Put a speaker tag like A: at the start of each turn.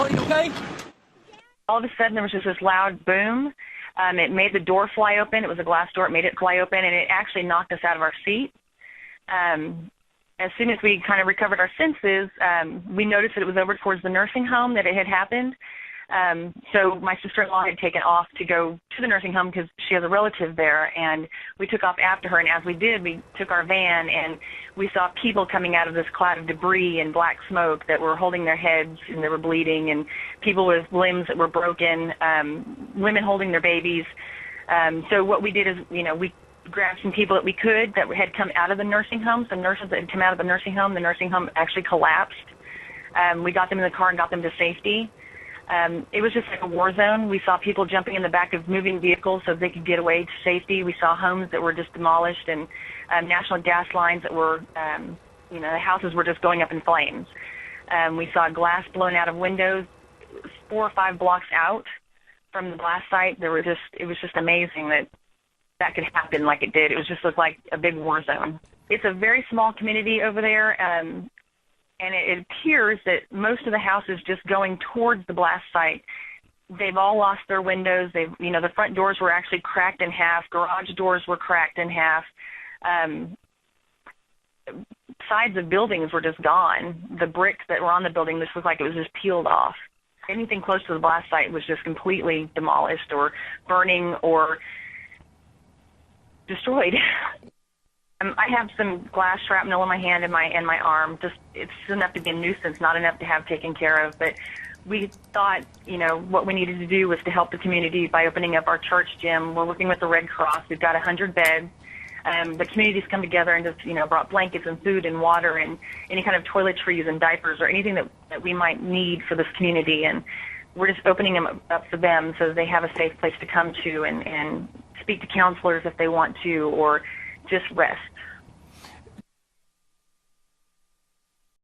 A: Charlie, you okay?
B: All of a sudden, there was just this loud boom. It made the door fly open. It was a glass door. It made it fly open, and it actually knocked us out of our seat. As soon as we kind of recovered our senses, we noticed that it was over towards the nursing home that it had happened. So my sister-in-law had taken off to go to the nursing home because she has a relative there, and we took off after her. And as we did, we took our van, and we saw people coming out of this cloud of debris and black smoke that were holding their heads, and they were bleeding, and people with limbs that were broken, women holding their babies. So what we did is, we grabbed some people that we could that had come out of the nursing home, some nurses that had come out of the nursing home. The nursing home actually collapsed. We got them in the car and got them to safety. It was just like a war zone. We saw people jumping in the back of moving vehicles so they could get away to safety. We saw homes that were just demolished and national gas lines that were, the houses were just going up in flames. We saw glass blown out of windows 4 or 5 blocks out from the blast site. It was just amazing that could happen like it did. It just looked like a big war zone. It's a very small community over there. And it appears that most of the houses just going towards the blast site, they've all lost their windows. The front doors were actually cracked in half. Garage doors were cracked in half. Sides of buildings were just gone. The bricks that were on the building, this looked like it was just peeled off. Anything close to the blast site was just completely demolished or burning or destroyed. I have some glass shrapnel in my hand and my arm. It's enough to be a nuisance, not enough to have taken care of. But we thought, what we needed to do was to help the community by opening up our church gym. We're working with the Red Cross. We've got 100 beds. The community's come together and just, brought blankets and food and water and any kind of toiletries and diapers or anything that we might need for this community. And we're just opening them up for them so that they have a safe place to come to and speak to counselors if they want to, or just rest.